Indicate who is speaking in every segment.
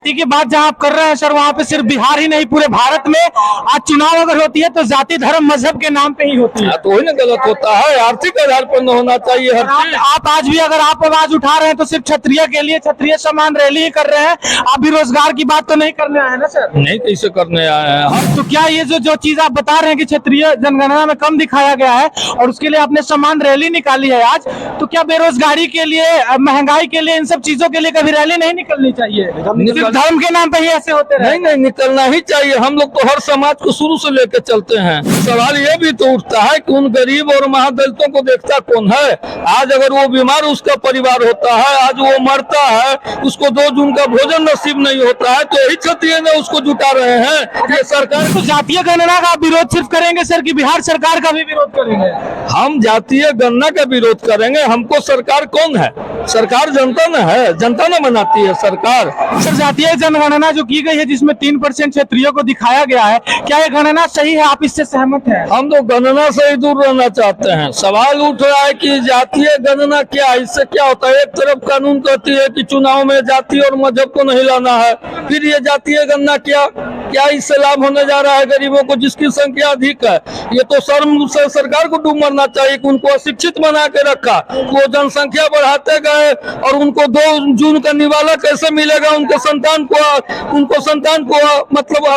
Speaker 1: की बात जहां आप कर रहे हैं सर, वहां पे सिर्फ बिहार ही नहीं पूरे भारत में आज चुनाव अगर होती है तो जाति धर्म मजहब के नाम पे ही होती है।
Speaker 2: तो वही ना गलत होता है, आर्थिक आधार पर न होना चाहिए हर चीज।
Speaker 1: आप आज भी अगर आप आवाज उठा रहे हैं तो सिर्फ क्षत्रिय के लिए क्षत्रिय सम्मान रैली ही कर रहे हैं, आप भी रोजगार की बात तो नहीं करने आए हैं ना सर?
Speaker 2: नहीं, कैसे करने आए हैं हम।
Speaker 1: तो क्या ये जो चीज आप बता रहे हैं कि क्षत्रिय जनगणना में कम दिखाया गया है और उसके लिए आपने सम्मान रैली निकाली है आज, तो क्या बेरोजगारी के लिए, महंगाई के लिए, इन सब चीजों के लिए कभी रैली नहीं निकलनी चाहिए? धर्म के नाम पे ही ऐसे होते रहे?
Speaker 2: नहीं, निकलना ही चाहिए। हम लोग तो हर समाज को शुरू से लेकर चलते हैं। सवाल ये भी तो उठता है कि उन गरीब और महादलितों को देखता कौन है? आज अगर वो बीमार उसका परिवार होता है, आज वो मरता है, उसको 2 जून का भोजन नसीब नहीं होता है, तो यही क्षत्रिय ने उसको जुटा रहे हैं। ये सरकार
Speaker 1: तो जातीय गणना का विरोध सिर्फ करेंगे सर कि बिहार सरकार का भी विरोध करेंगे?
Speaker 2: हम जातीय गणना का विरोध करेंगे। हमको सरकार कौन है? सरकार जनता न है, जनता न बनाती है सरकार।
Speaker 1: सर, जातीय जनगणना जो की गई है जिसमें 3% क्षत्रियों को दिखाया गया है, क्या ये गणना सही है? आप इससे सहमत हैं?
Speaker 2: हम तो गणना से ही दूर रहना चाहते हैं। सवाल उठ रहा है कि जातीय गणना क्या, इससे क्या होता है? एक तरफ कानून कहती है कि चुनाव में जाति और मजहब को नहीं लाना है, फिर ये जातीय गणना क्या इससे लाभ होने जा रहा है गरीबों को जिसकी संख्या अधिक है? ये तो शर्म से सरकार को डूब मरना चाहिए कि उनको अशिक्षित बना के रखा, वो जनसंख्या बढ़ाते गए और उनको 2 जून का निवाला कैसे मिलेगा? उनको संतान को मतलब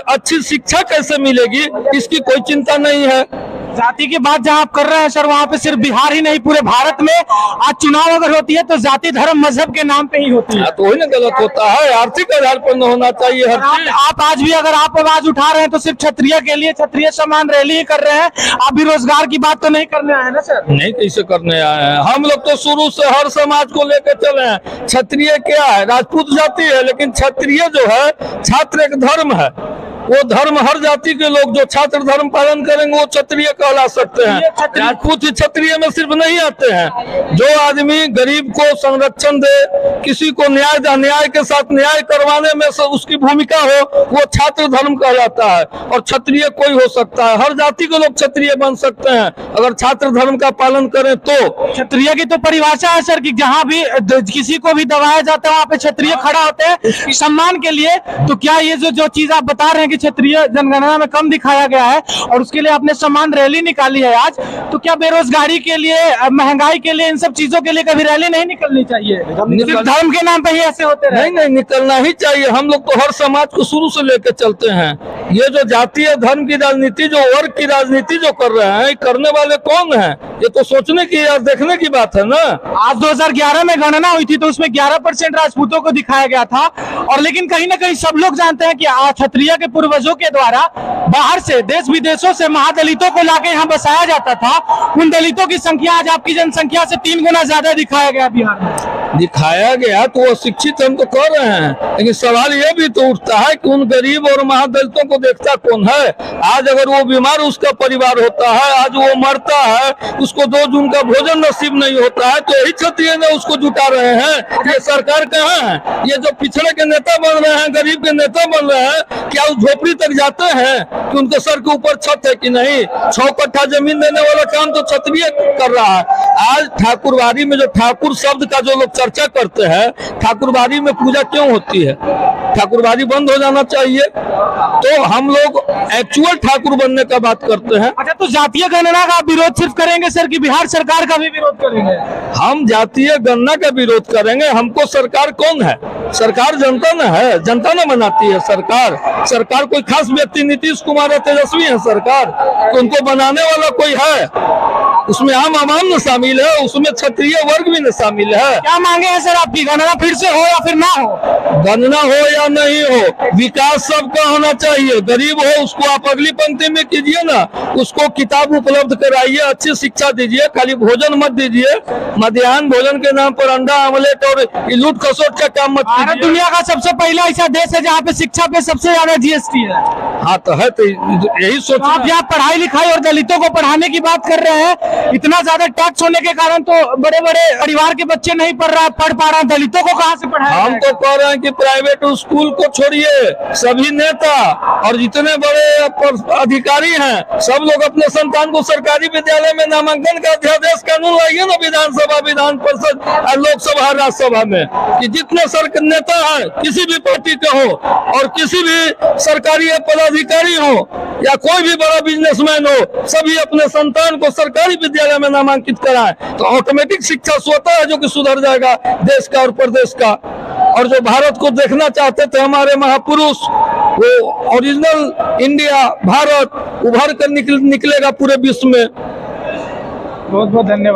Speaker 2: अच्छी शिक्षा कैसे मिलेगी? इसकी कोई चिंता नहीं है।
Speaker 1: जाति की बात जहां आप कर रहे हैं सर, वहां पे सिर्फ बिहार ही नहीं पूरे भारत में आज चुनाव अगर होती है तो जाति धर्म मजहब के नाम पे ही होती है।
Speaker 2: तो वही ना गलत होता है, आर्थिक आधार पर न होना चाहिए हर चीज।
Speaker 1: आप आज भी अगर आप आवाज उठा रहे हैं तो सिर्फ क्षत्रिय के लिए क्षत्रिय सम्मान रैली ही कर रहे हैं, आप भी रोजगार की बात तो नहीं करने आए हैं ना सर?
Speaker 2: नहीं, कैसे करने आए हैं। हम लोग तो शुरू से हर समाज को लेकर चले हैं। क्षत्रिय क्या है? राजपूत जाति है, लेकिन क्षत्रिय जो है छात्र एक धर्म है। वो धर्म हर जाति के लोग जो छात्र धर्म पालन करेंगे वो क्षत्रिय कहला सकते हैं। राजपूत क्षत्रिय में सिर्फ नहीं आते हैं। जो आदमी गरीब को संरक्षण दे, किसी को न्याय के साथ न्याय करवाने में उसकी भूमिका हो, वो छात्र धर्म कहलाता है। और क्षत्रिय कोई हो सकता है, हर जाति के लोग क्षत्रिय बन सकते हैं अगर छात्र धर्म का पालन करें तो।
Speaker 1: क्षत्रिय की तो परिभाषा है सर कि जहाँ भी किसी को भी दबाया जाता है वहाँ पे क्षत्रिय खड़ा होते हैं सम्मान के लिए। तो क्या ये जो चीज आप बता रहे हैं क्षत्रिय जनगणना में कम दिखाया गया है और उसके लिए आपने सम्मान रैली निकाली है आज, तो क्या बेरोजगारी के लिए, महंगाई के लिए, इन सब चीजों के लिए कभी रैली नहीं निकलनी चाहिए? धर्म के नाम पे ही ऐसे होते रहे?
Speaker 2: नहीं, निकलना ही चाहिए। हम लोग तो हर समाज को शुरू से लेकर चलते हैं। ये जो जातीय धर्म की राजनीति, जो वर्ग की राजनीति जो कर रहे हैं, करने वाले कौन है? ये तो सोचने की या देखने की बात है ना।
Speaker 1: आज 2011 में गणना हुई थी तो उसमें 11% राजपूतों को दिखाया गया था, और लेकिन कहीं ना कहीं सब लोग जानते हैं कि क्षत्रिय के पूर्वजों के द्वारा बाहर से, देश विदेशों से महादलितों को लाके यहाँ बसाया जाता था। उन दलितों की संख्या आज आपकी जनसंख्या से 3 गुना ज्यादा दिखाया गया बिहार में।
Speaker 2: दिखाया गया तो वो शिक्षित हम तो कर रहे हैं, लेकिन सवाल ये भी तो उठता है कि उन गरीब और महादलितों को देखता कौन है? आज अगर वो बीमार उसका परिवार होता है, आज वो मरता है, उसको 2 जून का भोजन नसीब नहीं होता है, तो यही क्षत्रिय ने उसको जुटा रहे हैं। ये सरकार कहाँ है? ये जो पिछड़े के नेता बन रहे हैं, गरीब के नेता बन रहे हैं, क्या उस झोपड़ी तक जाते हैं कि उनके सर के ऊपर छत है कि नहीं? 6 कट्ठा जमीन देने वाला काम तो क्षत्रिय कर रहा है। आज ठाकुरबाड़ी में जो ठाकुर शब्द का जो लोग चर्चा करते हैं, ठाकुरबाड़ी में पूजा क्यों होती है? ठाकुरबाड़ी बंद हो जाना चाहिए। तो हम लोग एक्चुअल ठाकुर बनने का बात करते हैं।
Speaker 1: अच्छा, तो जातीय गणना का विरोध सिर्फ करेंगे सर कि बिहार सरकार का भी विरोध करेंगे?
Speaker 2: हम जातीय गणना का विरोध करेंगे। हमको सरकार कौन है? सरकार जनता न है, जनता न बनाती है सरकार कोई खास व्यक्ति नीतीश कुमार या तेजस्वी है सरकार? तो उनको बनाने वाला कोई है? उसमें आम आवाम न शामिल है, उसमें क्षत्रिय वर्ग भी न शामिल है।
Speaker 1: क्या मांगे हैं सर आपकी? गणना फिर से हो या फिर ना हो?
Speaker 2: गणना हो या नहीं हो, विकास सबका होना चाहिए। गरीब हो उसको आप अगली पंक्ति में कीजिए ना, उसको किताब उपलब्ध कराइए, अच्छी शिक्षा दीजिए, खाली भोजन मत दीजिए। मध्याह्न भोजन के नाम पर अंडा आमलेट और लूट खसोट का काम मत कीजिए।
Speaker 1: दुनिया का सबसे पहला ऐसा देश है जहाँ पे शिक्षा पे सबसे ज्यादा GST है।
Speaker 2: हाँ तो है, तो यही सोच
Speaker 1: तो आप यहाँ पढ़ाई लिखाई और दलितों को पढ़ाने की बात कर रहे हैं, इतना ज्यादा टैक्स होने के कारण तो बड़े बड़े परिवार के बच्चे नहीं पढ़ पा रहे हैं, दलितों को कहाँ से पढ़ाया
Speaker 2: हम तो कह रहे हैं कि प्राइवेट स्कूल को छोड़िए, सभी नेता और जितने बड़े अधिकारी हैं सब लोग अपने संतान को सरकारी विद्यालय में नामांकन का अध्यादेश कानून लाइए ना, विधानसभा, विधान परिषद और लोकसभा, राज्यसभा में, कि जितने नेता हैं किसी भी पार्टी के हो और किसी भी सरकारी पदाधिकारी हो या कोई भी बड़ा बिजनेसमैन हो, सभी अपने संतान को सरकारी विद्यालय में नामांकित कराएं, तो ऑटोमेटिक शिक्षा स्वतः है जो कि सुधर जाएगा देश का और प्रदेश का। और जो भारत को देखना चाहते थे हमारे महापुरुष, वो ओरिजिनल इंडिया, भारत उभर कर निकलेगा पूरे विश्व में।
Speaker 1: बहुत बहुत धन्यवाद।